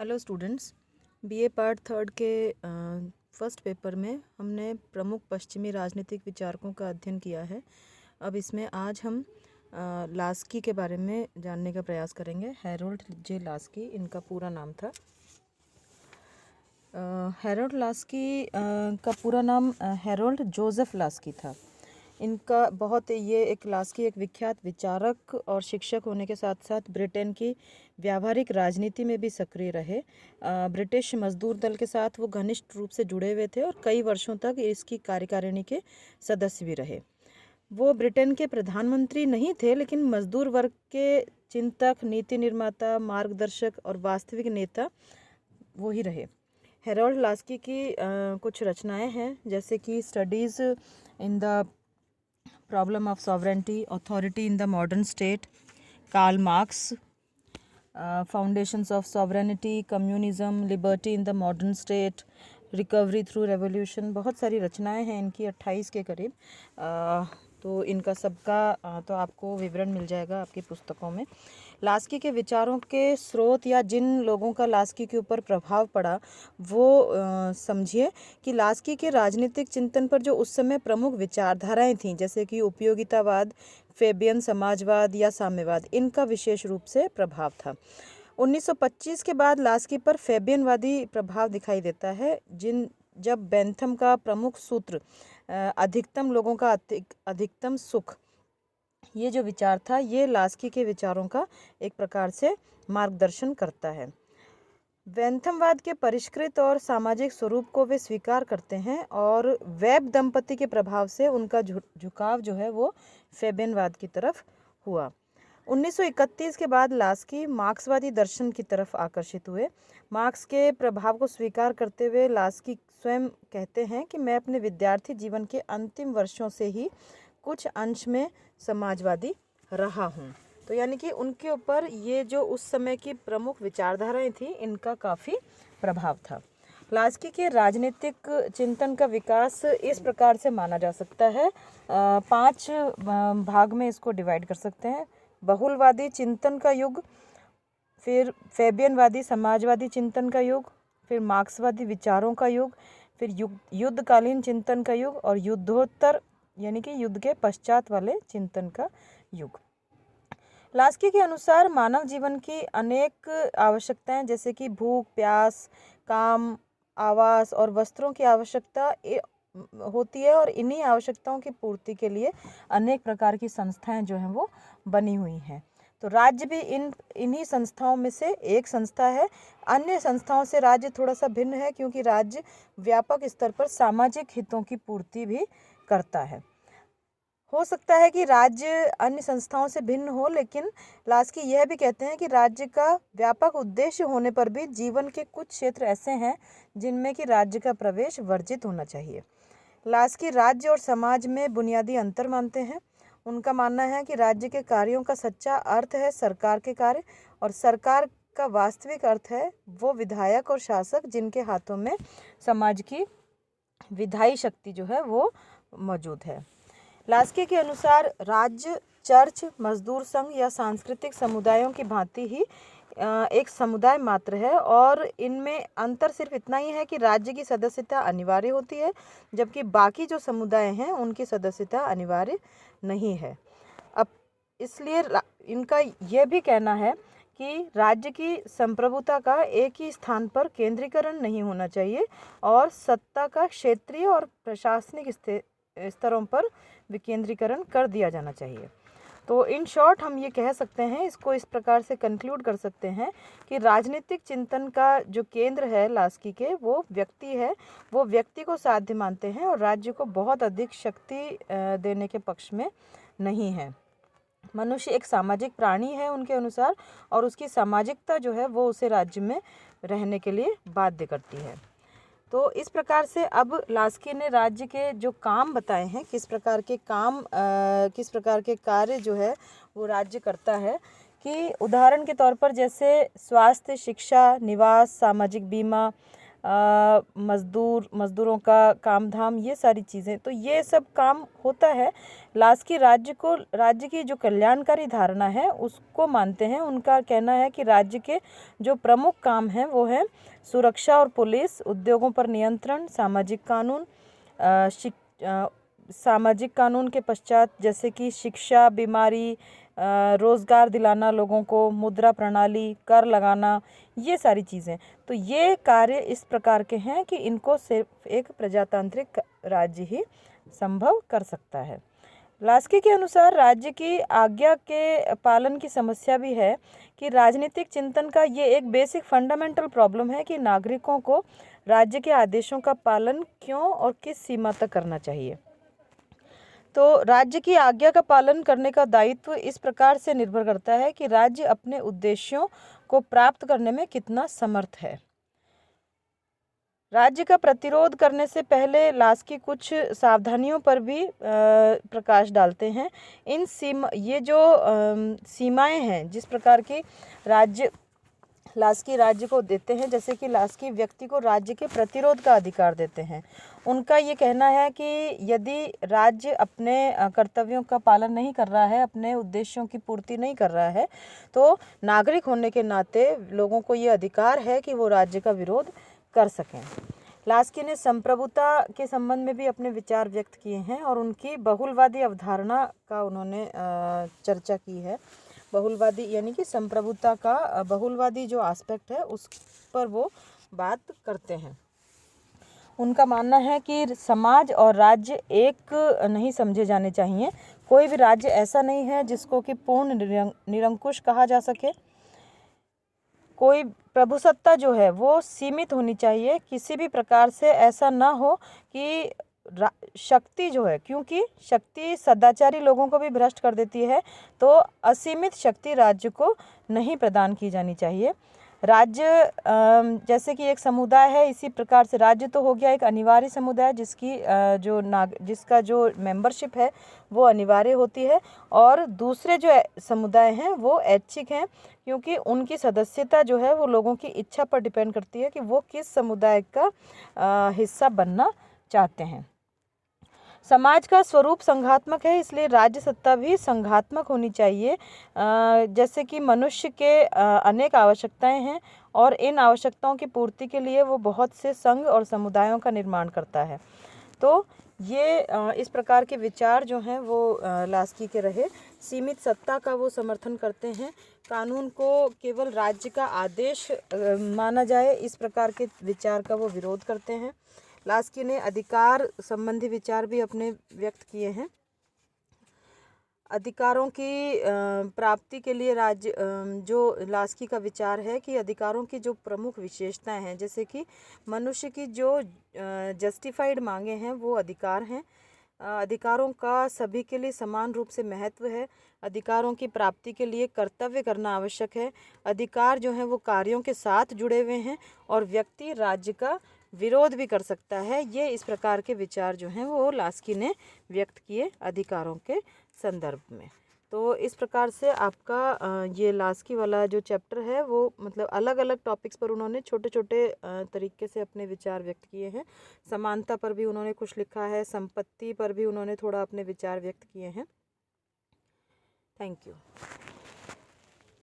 Hello students, BA part third के first paper में हमने प्रमुख पश्चिमी राजनीतिक विचारकों का अध्ययन किया है। अब इसमें आज हम लास्की के बारे में जानने का प्रयास करेंगे। हैरोल्ड जे लास्की इनका पूरा नाम था। हैरोल्ड लास्की का पूरा नाम हैरोल्ड जोसेफ लास्की था। इनका लास्की एक विख्यात विचारक और शिक्षक होने के साथ साथ ब्रिटेन की व्यावहारिक राजनीति में भी सक्रिय रहे। ब्रिटिश मजदूर दल के साथ वो घनिष्ठ रूप से जुड़े हुए थे और कई वर्षों तक इसकी कार्यकारिणी के सदस्य भी रहे। वो ब्रिटेन के प्रधानमंत्री नहीं थे, लेकिन मजदूर वर्ग के चिंतक, नीति निर्माता, मार्गदर्शक और वास्तविक नेता वो ही रहे। हैरोल्ड लास्की की कुछ रचनाएं हैं, जैसे कि studies in the problem of sovereignty, authority in the modern state, Karl Marx, foundations of sovereignty, communism, liberty in the modern state, recovery through revolution. बहुत सारी रचनाएं हैं इनकी, 28 के करीब। तो इनका सबका तो आपको विवरण मिल जाएगा आपकी पुस्तकों में। लास्की के विचारों के स्रोत या जिन लोगों का लास्की के ऊपर प्रभाव पड़ा वो समझिए कि लास्की के राजनीतिक चिंतन पर जो उस समय प्रमुख विचारधाराएं थीं, जैसे कि उपयोगितावाद, फेबियन समाजवाद या साम्यवाद, इनका विशेष रूप से प्रभाव था। 1925 के बाद लास्की पर फेबियनवादी प्रभाव दिखाई देता है, जब बेंथम का प्रमुख सूत्र अधिकतम लोगों का अधिकतम सुख, ये जो विचार था, ये लास्की के विचारों का एक प्रकार से मार्गदर्शन करता है। बेंथमवाद के परिष्कृत और सामाजिक स्वरूप को वे स्वीकार करते हैं और वेब दंपति के प्रभाव से उनका झुकाव जो है वो फेबियनवाद की तरफ हुआ। 1931 के बाद लास्की मार्क्सवादी दर्शन की तरफ आकर्षित हुए। मार्क्स के प्रभाव को स्वीकार करते हुए लास्की स्वयं कहते हैं कि मैं अपने विद्यार्थी जीवन के अंतिम वर्षों से ही कुछ अंश में समाजवादी रहा हूँ। तो यानी कि उनके ऊपर ये जो उस समय की प्रमुख विचारधाराएं थी, इनका काफ़ी प्रभाव था। लास्की के राजनीतिक चिंतन का विकास इस प्रकार से माना जा सकता है, 5 भाग में इसको डिवाइड कर सकते हैं। बहुलवादी चिंतन का युग, फिर फेबियनवादी समाजवादी चिंतन का युग, फिर मार्क्सवादी विचारों का युग, फिर युद्धकालीन चिंतन का युग और युद्धोत्तर यानी कि युद्ध के पश्चात वाले चिंतन का युग। लास्की के अनुसार मानव जीवन की अनेक आवश्यकताएं, जैसे कि भूख, प्यास, काम, आवास और वस्त्रों की आवश्यकता होती है और इन्हीं आवश्यकताओं की पूर्ति के लिए अनेक प्रकार की संस्थाएं जो हैं वो बनी हुई हैं। तो राज्य भी इन्हीं संस्थाओं में से एक संस्था है। अन्य संस्थाओं से राज्य थोड़ा सा भिन्न है, क्योंकि राज्य व्यापक स्तर पर सामाजिक हितों की पूर्ति भी करता है। हो सकता है कि राज्य अन्य संस्थाओं से भिन्न हो, लेकिन लास्की यह भी कहते हैं कि राज्य का व्यापक उद्देश्य होने पर भी जीवन के कुछ क्षेत्र ऐसे हैं जिनमें कि राज्य का प्रवेश वर्जित होना चाहिए। लास्की राज्य और समाज में बुनियादी अंतर मानते हैं। उनका मानना है कि राज्य के कार्यों का सच्चा अर्थ है सरकार के कार्य, और सरकार का वास्तविक अर्थ है वो विधायक और शासक, जिनके हाथों में समाज की विधायी शक्ति जो है वो मौजूद है। लास्की के अनुसार राज्य, चर्च, मजदूर संघ या सांस्कृतिक समुदायों की भांति ही एक समुदाय मात्र है, और इनमें अंतर सिर्फ इतना ही है कि राज्य की सदस्यता अनिवार्य होती है, जबकि बाकी जो समुदाय हैं उनकी सदस्यता अनिवार्य नहीं है। अब इसलिए इनका यह भी कहना है कि राज्य की संप्रभुता का एक ही स्थान पर केंद्रीकरण नहीं होना चाहिए और सत्ता का क्षेत्रीय और प्रशासनिक स्तरों पर विकेंद्रीकरण कर दिया जाना चाहिए। तो इन शॉर्ट हम ये कह सकते हैं, इसको इस प्रकार से कंक्लूड कर सकते हैं कि राजनीतिक चिंतन का जो केंद्र है लास्की के, वो व्यक्ति है। वो व्यक्ति को साध्य मानते हैं और राज्य को बहुत अधिक शक्ति देने के पक्ष में नहीं है। मनुष्य एक सामाजिक प्राणी है उनके अनुसार, और उसकी सामाजिकता जो है वो उसे राज्य में रहने के लिए बाध्य करती है। तो इस प्रकार से अब लास्की ने राज्य के जो काम बताए हैं, किस प्रकार के कार्य जो है वो राज्य करता है, कि उदाहरण के तौर पर जैसे स्वास्थ्य, शिक्षा, निवास, सामाजिक बीमा, मज़दूरों का काम धाम, ये सारी चीज़ें, तो ये सब काम होता है। लास्की राज्य की जो कल्याणकारी धारणा है उसको मानते हैं। उनका कहना है कि राज्य के जो प्रमुख काम हैं वो है सुरक्षा और पुलिस, उद्योगों पर नियंत्रण, सामाजिक कानून के पश्चात जैसे कि शिक्षा, बीमारी, रोज़गार दिलाना लोगों को, मुद्रा प्रणाली, कर लगाना, ये सारी चीज़ें। तो ये कार्य इस प्रकार के हैं कि इनको सिर्फ एक प्रजातांत्रिक राज्य ही संभव कर सकता है। लास्की के अनुसार राज्य की आज्ञा के पालन की समस्या भी है कि राजनीतिक चिंतन का ये एक बेसिक फंडामेंटल प्रॉब्लम है कि नागरिकों को राज्य के आदेशों का पालन क्यों और किस सीमा तक करना चाहिए। तो राज्य की आज्ञा का पालन करने का दायित्व इस प्रकार से निर्भर करता है कि राज्य अपने उद्देश्यों को प्राप्त करने में कितना समर्थ है। राज्य का प्रतिरोध करने से पहले लास्की कुछ सावधानियों पर भी प्रकाश डालते हैं। ये जो सीमाएं हैं जिस प्रकार की लास्की राज्य को देते हैं, जैसे कि लास्की व्यक्ति को राज्य के प्रतिरोध का अधिकार देते हैं। उनका ये कहना है कि यदि राज्य अपने कर्तव्यों का पालन नहीं कर रहा है, अपने उद्देश्यों की पूर्ति नहीं कर रहा है, तो नागरिक होने के नाते लोगों को ये अधिकार है कि वो राज्य का विरोध कर सकें। लास्की ने संप्रभुता के संबंध में भी अपने विचार व्यक्त किए हैं और उनकी बहुलवादी अवधारणा का उन्होंने चर्चा की है। बहुलवादी यानी कि संप्रभुता का बहुलवादी जो एस्पेक्ट है उस पर वो बात करते हैं। उनका मानना है कि समाज और राज्य एक नहीं समझे जाने चाहिए। कोई भी राज्य ऐसा नहीं है जिसको कि पूर्ण निरंकुश कहा जा सके। कोई प्रभुसत्ता जो है वो सीमित होनी चाहिए। किसी भी प्रकार से ऐसा ना हो कि शक्ति जो है, क्योंकि शक्ति सदाचारी लोगों को भी भ्रष्ट कर देती है, तो असीमित शक्ति राज्य को नहीं प्रदान की जानी चाहिए। राज्य जैसे कि एक समुदाय है, इसी प्रकार से राज्य तो हो गया एक अनिवार्य समुदाय जिसका जो मेंबरशिप है वो अनिवार्य होती है, और दूसरे जो समुदाय हैं वो ऐच्छिक हैं, क्योंकि उनकी सदस्यता जो है वो लोगों की इच्छा पर डिपेंड करती है कि वो किस समुदाय का हिस्सा बनना चाहते हैं। समाज का स्वरूप संघात्मक है, इसलिए राज्य सत्ता भी संघात्मक होनी चाहिए। जैसे कि मनुष्य के अनेक आवश्यकताएं हैं और इन आवश्यकताओं की पूर्ति के लिए वो बहुत से संघ और समुदायों का निर्माण करता है। तो ये इस प्रकार के विचार जो हैं वो लास्की के रहे। सीमित सत्ता का वो समर्थन करते हैं। कानून को केवल राज्य का आदेश माना जाए, इस प्रकार के विचार का वो विरोध करते हैं। लास्की ने अधिकार संबंधी विचार भी अपने व्यक्त किए हैं। अधिकारों की प्राप्ति के लिए जो लास्की का विचार है कि अधिकारों की जो प्रमुख विशेषताएं हैं, जैसे कि मनुष्य की जो जस्टिफाइड मांगे हैं वो अधिकार हैं। अधिकारों का सभी के लिए समान रूप से महत्व है। अधिकारों की प्राप्ति के लिए कर्तव्य करना आवश्यक है। अधिकार जो हैं वो कार्यों के साथ जुड़े हुए हैं और व्यक्ति राज्य का विरोध भी कर सकता है। ये इस प्रकार के विचार जो हैं वो लास्की ने व्यक्त किए अधिकारों के संदर्भ में। तो इस प्रकार से आपका ये लास्की वाला जो चैप्टर है वो मतलब अलग अलग टॉपिक्स पर उन्होंने छोटे छोटे तरीके से अपने विचार व्यक्त किए हैं। समानता पर भी उन्होंने कुछ लिखा है, संपत्ति पर भी उन्होंने थोड़ा अपने विचार व्यक्त किए हैं। Thank you.